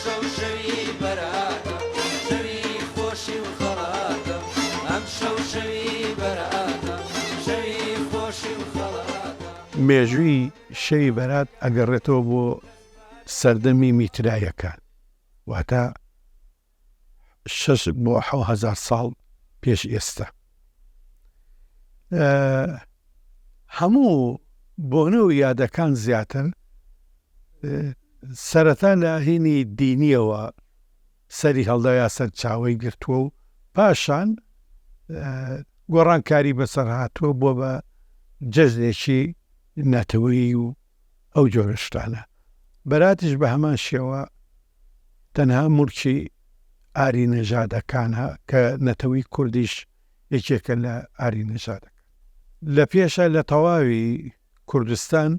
شەو شەوی بەراتە شەوی خۆشی و خەڵاتە ئەم شەو شەوی بەراتە شەوی خۆشی و خەڵاتە. مێژووی شەوی بەرات ئەگەڕێتەوە بۆ سەردەمی میترایەکان، واتە 6 بۆ 7,000 ساڵ پێش ئێستا. هەموو بۆنە و یادەکان زیاتر سەرەتا لە هینی دینیەوە سەری هەڵدایا سەر چاوەی گرتووە و پاشان گۆڕانکاری بەسەر هاتووە بۆ بە جەژنێکی نەتەوەیی و ئەو جۆرە شتانە. بەراتش بە هەمان شێوە تەنها موڵکی ئاری نەژادەکانە کە نەتەوەی کوردیش یەکێکە لە ئاری نەژادەکان. لە پێشە لە تەواوی کوردستان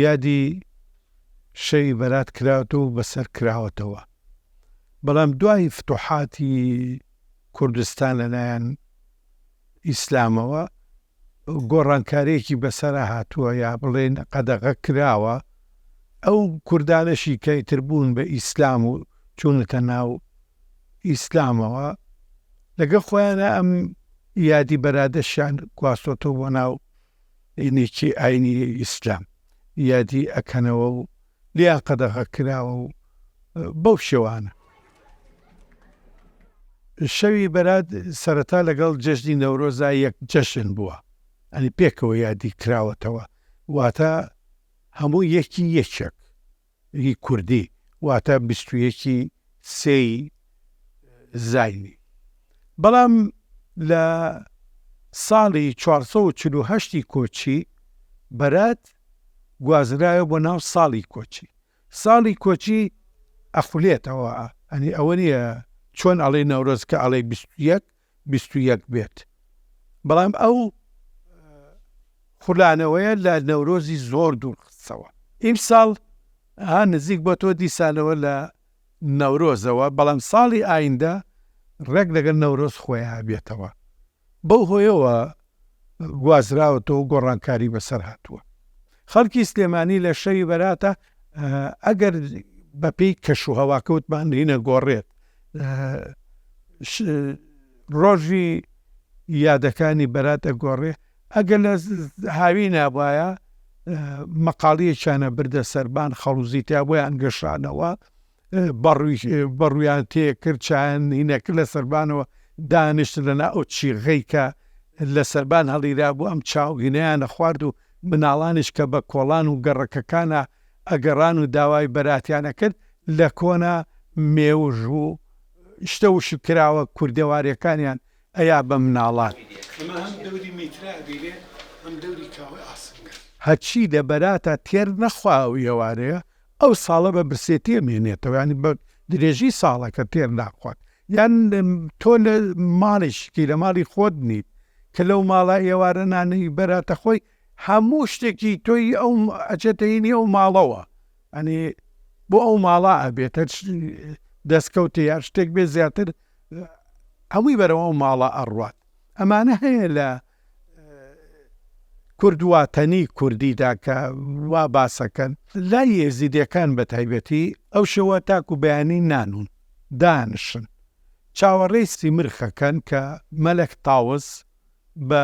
یادی شەوی بەرات کراوەتەوە و بەسەر کراوەتەوە، بەڵام دوای فتوحاتی کوردستان لەلایەن ئیسلامەوە گۆڕانکارێکی بەسەرا هاتووە یا بڵێن قەدەغە کراوە. ئەو کوردانەشی کەیتر بوون بە ئیسلام و چوونەتە ناو ئیسلامەوە لەگە خۆیانە ئەم یادی بەرادەشیان گواستۆتەوە بۆ ناو ئینێکی ئاینی ئیسلام، یادی ئەکەنەوە و لیان قەدەغە کراوە و بەو شێوانە. شەوی بەرات سەرەتا لەگەڵ جەژنی نەورۆزا یەک جەشن بووە، ئەنی پێکەوە یادی کراوەتەوە، واتە هەموو یەکی یەکێک هی کوردی، واتە 21 سێی زاینی. بەڵام لە ساڵی 448 کۆچی بەرات گوازرایە بۆ ناو ساڵی کۆچی. ساڵی کۆچی ئەخولێتەوە، ئەنی ئەوە نیە چۆن ئەڵێ نەورۆز کە ئەڵێ 21 بێت، بەڵام ئەو خولانەوەیە لە نەورۆزی زۆر دوور خستەوە. ئیم ساڵ نزیک بۆ تۆ دیسانەوە لە نەورۆزەوە، بەڵام ساڵی ئایندە ڕێک لەگەڵ نەورۆز خۆیان بێتەوە. بەو هۆیەوە گوازراوەتەوە و گۆڕانکاری بەسەر هاتووە. خەڵکی سلێمانی لە شەوی بەراتە ئەگەر بەپێی کەش و هەواکەوتمان هینە گۆڕێت ڕۆژی یادەکانی بەراتە گۆڕێ، ئەگەر لە هاوی نابایە مەقاڵیەکیانە بردە سەربان خەڵوزیتیا بۆیان گەشانەوە، بەڕوویان تێ کرد چیان هینەکە لە سەربانەوە دانیشت لەنا ئەو چیغەی کە لە سەربان هەڵیرا بوو ئەم چاوگینەیانە خوارد و مناڵانش کە بە کۆڵان و گەڕەکەکانە ئەگەڕان و داوای بەراتیانە کرد لە کۆنا مێوژ و شتە و شکراوە کوردێواریەکانیان ئەیا بە مناڵان. هەچی لە بەراتە تێر نەخواوی ئێوارەیە ئەو ساڵە بە برسێتی مێنێتەوە، ینی بە درێژی ساڵەکە تێر ناخوات، یان تۆ لە ماڵیشکی لە ماڵی خۆت نیت کە لەو ماڵە ئێوارە نانەی بەراتە خۆی هەموو شتێکی تۆی ئەو ئەچێتەینی ئەو ماڵەوە، ئەنی بۆ ئەو ماڵە ئەبێتە دەستکەوتە یا شتێک بێ زیاتر هەمووی بەرەوە ئەو ماڵە ئەڕوات. ئەمانە هەیە لە کوردواتەنی کوردیدا کە وا باسەکەن. لای یێزیدیەکان بە تایبەتی ئەو شەوە تاکو بەیانی نانون دانشن چاوەڕێی سیمرخەکەن کە مەلەک تاوس بە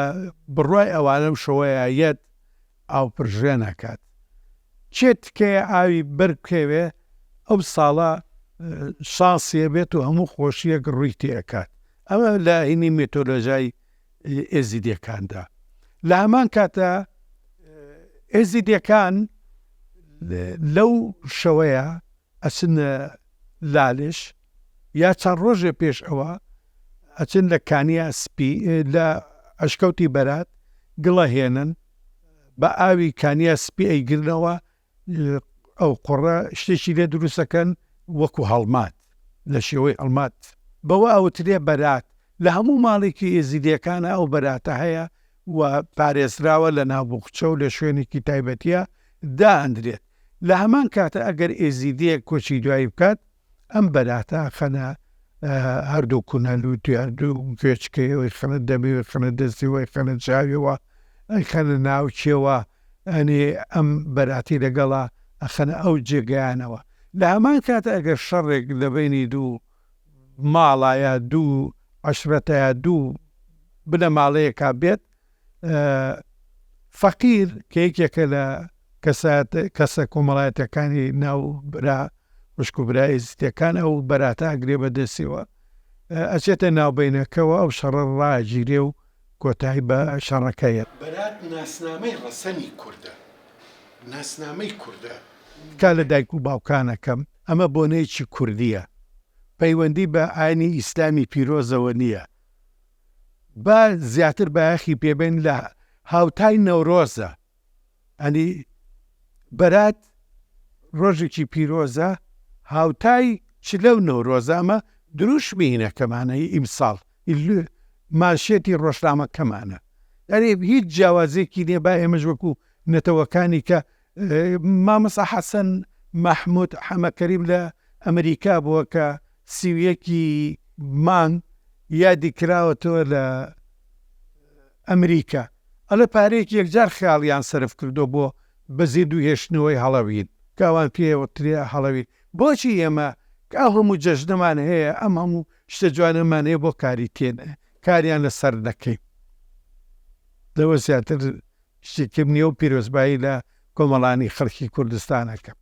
بڕوای ئەوانەم شەوەیە یەت ئاو پرژێ نەکات، چێت کێ ئاوی بەرکەوێ ئەو ساڵە شانسیە بێت و هەموو خۆشیەک ڕووی تێکات. ئەمە لە هینی مێتۆلۆژای ئێزیدیەکاندا. لە هەمان کاتە ئێزیدیەکان لەو شەوەیە ئەچنە لالش یا چەند ڕۆژێ پێش ئەوە ئەچن لە کانیا سپی لە ئەشکەوتی بەرات گڵەهێنن بە ئاوی کانیا سپی ئەیگرنەوە، ئەو قوڕە شتێکی لێ دروستەکەن وەکو هەڵمات لە شێوەی هەڵمات، بەوە ئەوترێ بەرات. لە هەموو ماڵێکی ئێزیدیەکانە ئەو بەراتە هەیە و پارێزراوە لە ناوبووخچە و لە شوێنێکی تایبەتیە دائەندرێت. لە هەمان کاتە ئەگەر ئێزیدیەک کۆچی دوایی بکات ئەم بەراتە خەنە هەردوو کونەلووت هەردوو گوێچکەیەوەی خەنە دەبێ خەنە دەستیەوەی خەنە چاویەوە ئەی خەنە ناوچێوە، ئەنێ ئەم بەراتی لەگەڵا ئەخەنە ئەو جێگەیانەوە. لە هەمان کاتە ئەگەر شەڕێک لە بینی دوو ماڵایە دوو عەشرەتەیە دوو بنە ماڵەیەکا بێت فەقیر کە یەکێکە لە کەسە کۆمەڵایەتەکانی ناو برا وشک و برای زیتەکان ئەو بەراتە ئەگرێ بەدەستیەوە ئەچێتە ناوبینەکەەوە ئەو شەڕە ڕاگیرێ و کۆتایی بە شەڕەکەیە. بەرات ناسنامەی ڕەسەنی کووردە، ناسنامەی کووردە. کا لە دایک و باوکانەکەم ئەمە بۆنەیەکی کوردیە، پەیوەندی بە ئاینی ئیسلامی پیرۆزەوە نییە. با زیاتر بەیاخی پێبێن لە هاوتای نەورۆزە، ئەنی بەرات ڕۆژێکی پیرۆزە هاوتای چ لەو نەورۆزە ئەمە دروشمینەکەمانەی ئیمساڵ ماشێتی ڕۆژنامەکەمانە. ئەرێ هیچ جیاوازێکی نییە با ئێمەش وەکو نەتەوەکانی کە مامەسا حەسەن مەحموود حەمەکەریم لە ئەمریکا بووە کە سیویەکی مانگ یادی کراوەتەوە لە ئەمریکا، ئەلە پارەیەکی یەکجار خیاڵیان سرف کردو بۆ بەزید و هێشتنەوەی هەڵەوین کاوان پێوەترێ هەڵەوین. بۆچی ئێمە ئەو هەموو جەژنەمان هەیە ئەم هەموو شتە جوانەمان هەیە بۆ کاری تێنە کاریان لەسەر دەکەین. لەوە زیاتر شتێکم نییە و پیرۆزبایی لە کۆمەڵانی خەڵکی کوردستانەکەم.